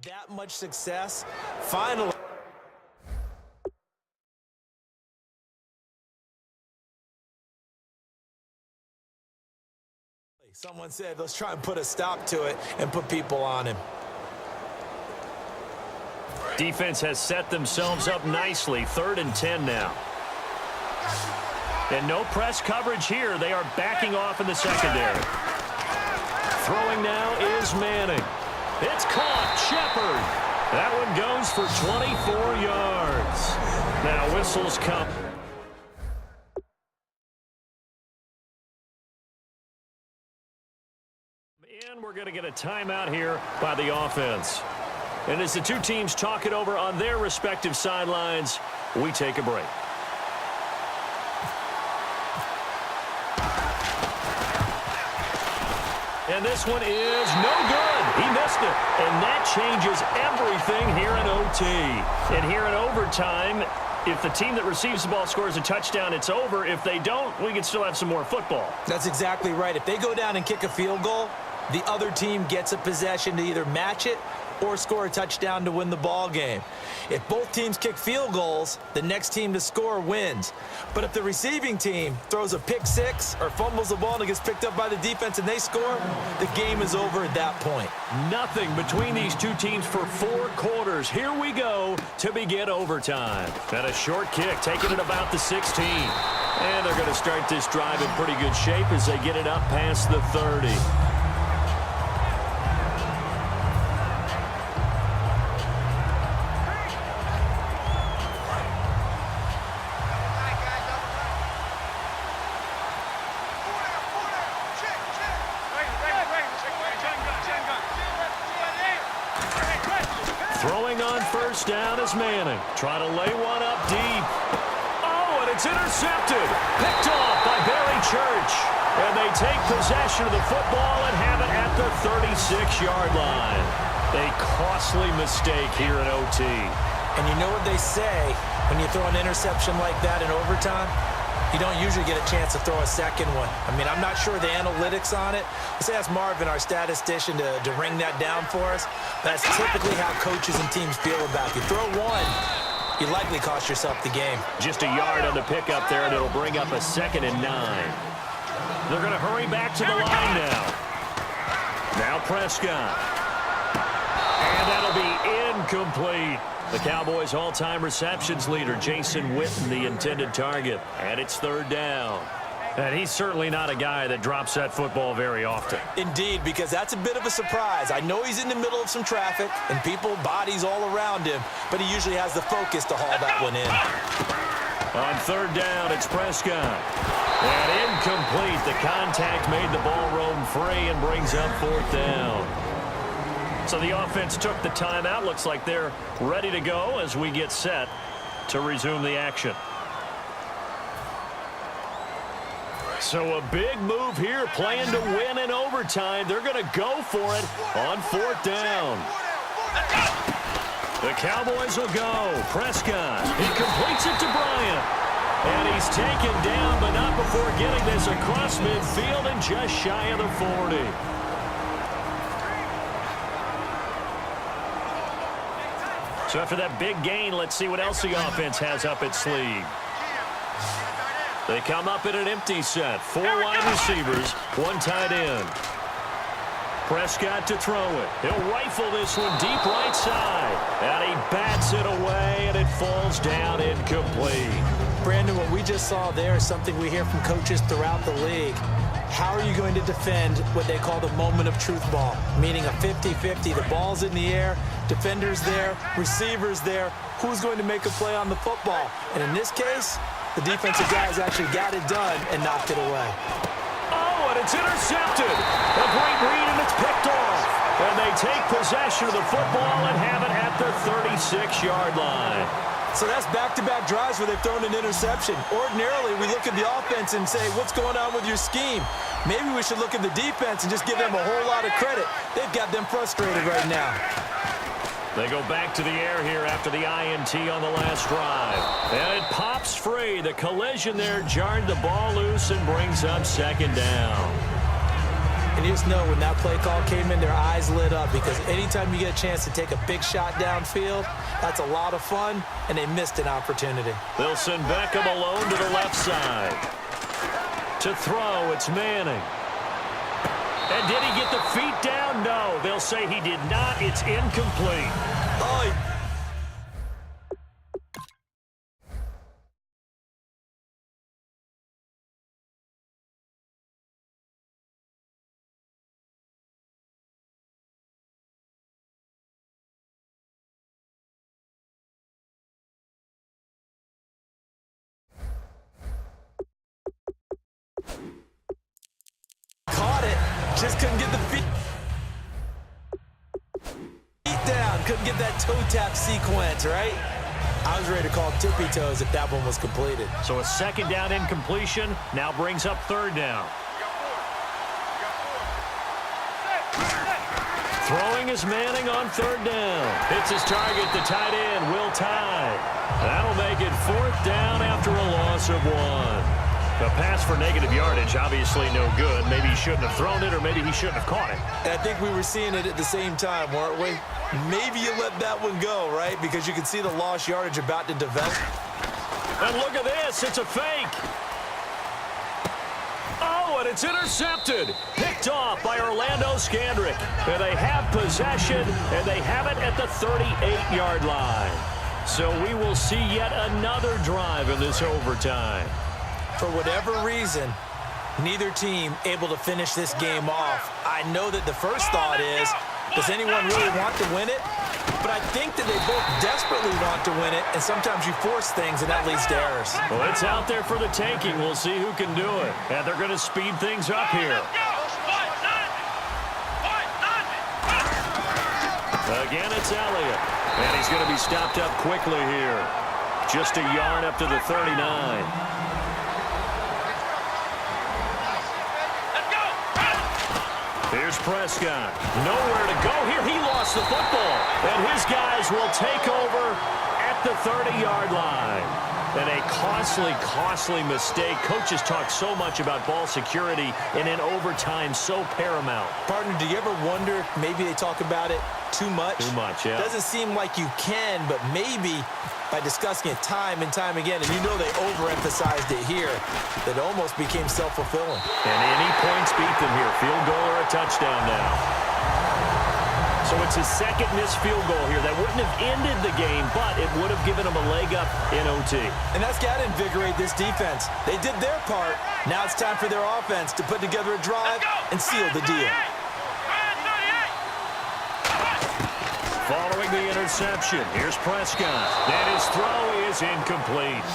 that much success, finally. Someone said, let's try and put a stop to it and put people on him. Defense has set themselves up nicely. 3rd and 10 now. And no press coverage here. They are backing off in the secondary. Throwing now is Manning. It's caught. Shepard. That one goes for 24 yards. Now whistles come. And we're going to get a timeout here by the offense. And as the two teams talk it over on their respective sidelines, we take a break. And this one is no good. He missed it. And that changes everything here in OT. And here in overtime, if the team that receives the ball scores a touchdown, it's over. If they don't, we can still have some more football. That's exactly right. If they go down and kick a field goal, the other team gets a possession to either match it or score a touchdown to win the ball game. If both teams kick field goals, the next team to score wins. But if the receiving team throws a pick six or fumbles the ball and it gets picked up by the defense and they score, the game is over at that point. Nothing between these two teams for 4 quarters. Here we go to begin overtime. And a short kick taking it about the 16. And they're going to start this drive in pretty good shape as they get it up past the 30. Throwing on first down is Manning. Try to lay one up deep. Oh, and it's intercepted. Picked off by Barry Church. And they take possession of the football and have it at the 36-yard line. A costly mistake here in OT. And you know what they say when you throw an interception like that in overtime? You don't usually get a chance to throw a second one. I mean, I'm not sure the analytics on it. Let's ask Marvin, our statistician, to ring that down for us. That's typically how coaches and teams feel about it. You throw one, you likely cost yourself the game. Just a yard on the pickup there, and it'll bring up a 2nd and 9. They're going to hurry back to the line now. Now Prescott. And that'll be incomplete. The Cowboys' all-time receptions leader, Jason Witten, the intended target. And it's 3rd down. And he's certainly not a guy that drops that football very often. Indeed, because that's a bit of a surprise. I know he's in the middle of some traffic and people, bodies all around him, but he usually has the focus to haul that one in. On 3rd down, it's Prescott. And incomplete. The contact made the ball roam free and brings up 4th down. So the offense took the timeout. Looks like they're ready to go as we get set to resume the action. So a big move here, playing to win in overtime. They're going to go for it on 4th down. The Cowboys will go. Prescott, he completes it to Bryant. And he's taken down, but not before getting this across midfield and just shy of the 40. So after that big gain, let's see what else the offense has up its sleeve. They come up in an empty set. 4 wide receivers, 1 tight end. Prescott to throw it. He'll rifle this one deep right side. And he bats it away, and it falls down incomplete. Brandon, what we just saw there is something we hear from coaches throughout the league. How are you going to defend what they call the moment of truth ball, meaning a 50-50? The ball's in the air, defenders there, receivers there. Who's going to make a play on the football? And in this case, the defensive guys actually got it done and knocked it away. Oh, and it's intercepted. A great read, and it's picked off. And they take possession of the football and have it at the 36-yard line. So that's back-to-back drives where they've thrown an interception. Ordinarily, we look at the offense and say, what's going on with your scheme? Maybe we should look at the defense and just give them a whole lot of credit. They've got them frustrated right now. They go back to the air here after the INT on the last drive. And it pops free. The collision there jarred the ball loose and brings up 2nd down. And you just know when that play call came in, their eyes lit up because anytime you get a chance to take a big shot downfield, that's a lot of fun, and they missed an opportunity. They'll send Beckham alone to the left side. To throw, it's Manning. And did he get the feet down? No. They'll say he did not. It's incomplete. Oh, caught it. Just couldn't get the feet down. Couldn't get that toe tap sequence, right? I was ready to call tippy toes if that one was completed. So a second down incompletion now brings up third down. Throwing is Manning on third down. Hits his target, the tight end, Will Tye. That'll make it fourth down after a loss of 1. A pass for negative yardage, obviously no good. Maybe he shouldn't have thrown it, or maybe he shouldn't have caught it. And I think we were seeing it at the same time, weren't we? Maybe you let that one go, right? Because you can see the lost yardage about to develop. And look at this, it's a fake. Oh, and it's intercepted. Picked off by Orlando Scandrick. And they have possession, and they have it at the 38-yard line. So we will see yet another drive in this overtime. For whatever reason, neither team able to finish this game off. I know that the first thought is, does anyone really want to win it? But I think that they both desperately want to win it, and sometimes you force things, and that leads to errors. Well, it's out there for the taking. We'll see who can do it. And they're going to speed things up here. Again, it's Elliott. And he's going to be stopped up quickly here. Just a yard up to the 39. Here's Prescott. Nowhere to go here. He lost the football. And his guys will take over at the 30-yard line. And a costly mistake. Coaches talk so much about ball security, and in overtime, so paramount. Partner, do you ever wonder, maybe they talk about it too much? Too much, yeah. Doesn't seem like you can, but maybe by discussing it time and time again, and you know they overemphasized it here, that almost became self-fulfilling. And any points beat them here. Field goal or a touchdown now. So it's his second missed field goal here. That wouldn't have ended the game, but it would have given him a leg up in OT. And that's got to invigorate this defense. They did their part. Now it's time for their offense to put together a drive and seal the deal. Following the interception, here's Prescott. And his throw is incomplete.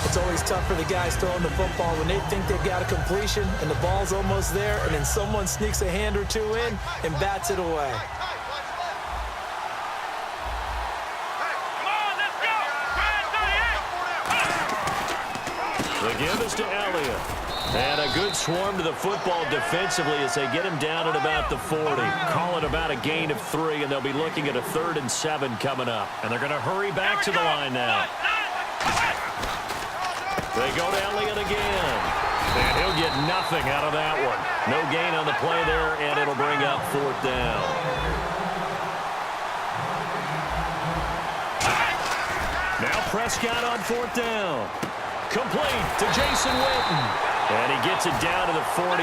It's always tough for the guys throwing the football when they think they've got a completion and the ball's almost there, and then someone sneaks a hand or two in and bats it away. The give is to Elliott. And a good swarm to the football defensively as they get him down at about the 40. Call it about a gain of 3, and they'll be looking at a 3rd and 7 coming up. And they're going to hurry back to the line now. They go to Elliott again. And he'll get nothing out of that one. No gain on the play there, and it'll bring up 4th down. Now Prescott on 4th down. Complete to Jason Witten. And he gets it down to the 48,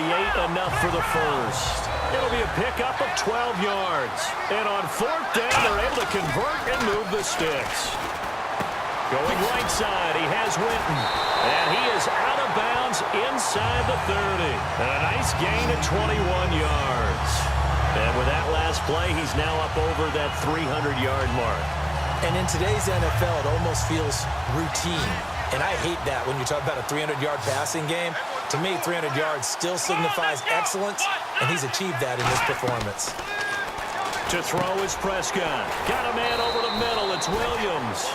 enough for the first. It'll be a pickup of 12 yards. And on 4th down, they're able to convert and move the sticks. Going right side, he has Witten. And he is out of bounds inside the 30. And a nice gain of 21 yards. And with that last play, he's now up over that 300-yard mark. And in today's NFL, it almost feels routine. And I hate that when you talk about a 300-yard passing game. To me, 300 yards still signifies excellence, and he's achieved that in this performance. To throw is Prescott. Got a man over the middle. It's Williams.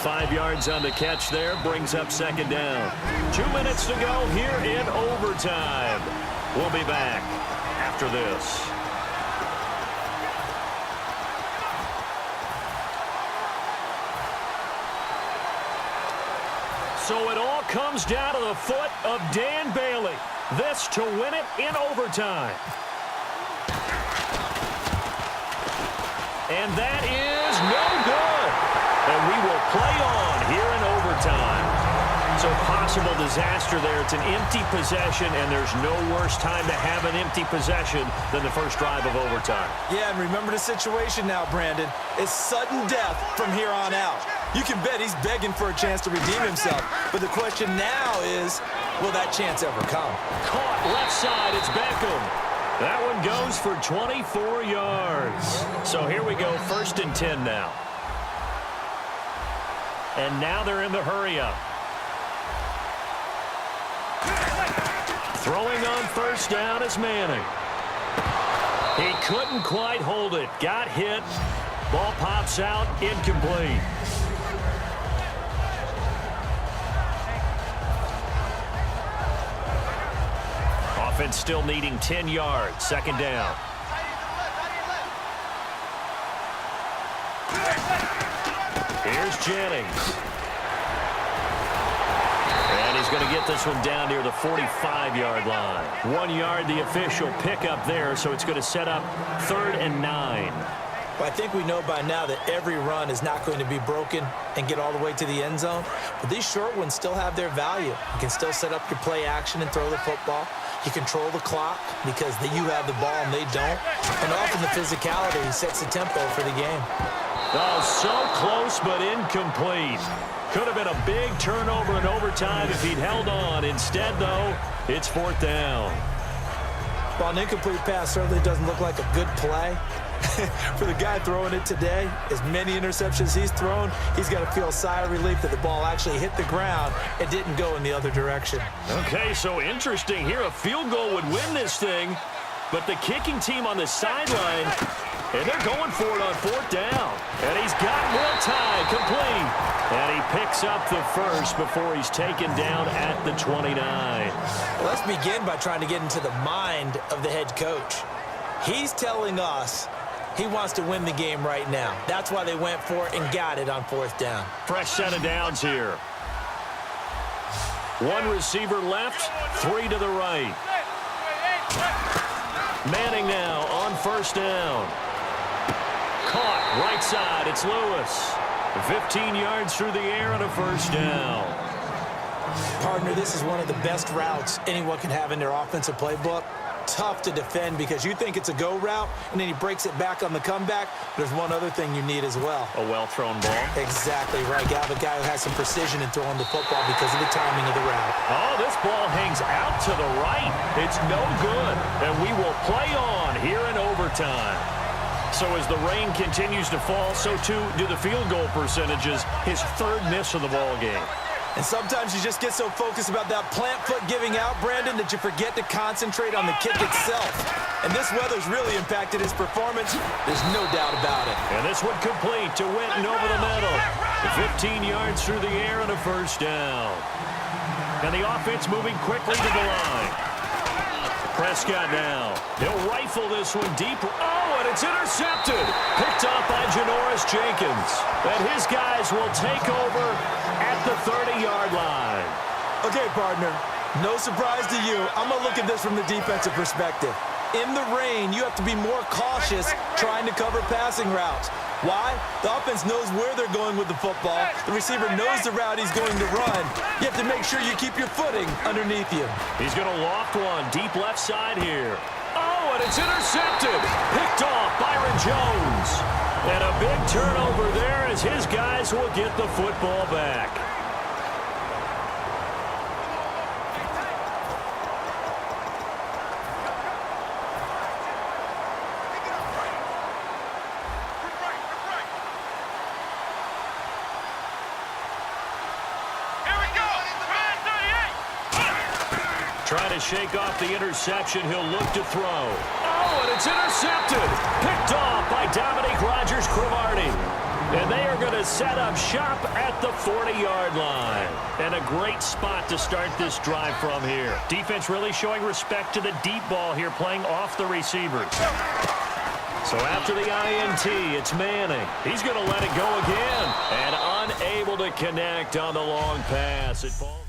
5 yards on the catch there. Brings up 2nd down. 2 minutes to go here in overtime. We'll be back after this. So it all comes down to the foot of Dan Bailey. This to win it in overtime. And that is no good. And we will play on here in overtime. So possible disaster there. It's an empty possession, and there's no worse time to have an empty possession than the first drive of overtime. Yeah, and remember the situation now, Brandon. It's sudden death from here on out. You can bet he's begging for a chance to redeem himself. But the question now is, will that chance ever come? Caught left side. It's Beckham. That one goes for 24 yards. So here we go, 1st and 10 now. And now they're in the hurry-up. Throwing on 1st down is Manning. He couldn't quite hold it. Got hit. Ball pops out. Incomplete. Offense still needing 10 yards. 2nd down. Here's Jennings. And he's going to get this one down near the 45-yard line. 1 yard, the official pickup there, so it's going to set up 3rd and 9. Well, I think we know by now that every run is not going to be broken and get all the way to the end zone. But these short ones still have their value. You can still set up your play action and throw the football. You control the clock because you have the ball and they don't. And often the physicality sets the tempo for the game. Oh, so close but incomplete. Could have been a big turnover in overtime if he'd held on. Instead, though, it's 4th down. Well, an incomplete pass certainly doesn't look like a good play. For the guy throwing it today, as many interceptions he's thrown, he's got to feel a sigh of relief that the ball actually hit the ground and didn't go in the other direction. Okay, so interesting here. A field goal would win this thing, but the kicking team on the sideline, and they're going for it on 4th down. And he's got more time, complete. And he picks up the first before he's taken down at the 29. Well, let's begin by trying to get into the mind of the head coach. He's telling us he wants to win the game right now. That's why they went for it and got it on 4th down. Fresh set of downs here. 1 receiver left, 3 to the right. Manning now on 1st down. Caught right side. It's Lewis. 15 yards through the air and a 1st down. Partner, this is one of the best routes anyone can have in their offensive playbook. Tough to defend because you think it's a go route, and then he breaks it back on the comeback. There's one other thing you need as well. A well-thrown ball. Exactly right. You have a guy who has some precision in throwing the football because of the timing of the route. Oh, this ball hangs out to the right. It's no good, and we will play on here in overtime. So as the rain continues to fall, so too do the field goal percentages. His 3rd miss of the ball game. And sometimes you just get so focused about that plant foot giving out, Brandon, that you forget to concentrate on the kick itself. And this weather's really impacted his performance. There's no doubt about it. And this one complete to Winton over the middle. 15 yards through the air and a 1st down. And the offense moving quickly to the line. Prescott now. He'll rifle this one deep. Oh, and it's intercepted. Picked off by Janoris Jenkins. And his guys will take over at the 30-yard line. Okay, partner, no surprise to you. I'm going to look at this from the defensive perspective. In the rain, you have to be more cautious trying to cover passing routes. Why? The offense knows where they're going with the football. The receiver knows the route he's going to run. You have to make sure you keep your footing underneath you. He's going to loft one deep left side here. Oh, and it's intercepted. Picked off Byron Jones. And a big turnover there as his guys will get the football back. Trying to shake off the interception. He'll look to throw. Oh, and it's intercepted. Picked off by Dominique Rodgers-Cromartie. And they are going to set up shop at the 40-yard line. And a great spot to start this drive from here. Defense really showing respect to the deep ball here, playing off the receivers. So after the INT, it's Manning. He's going to let it go again. And unable to connect on the long pass. It falls.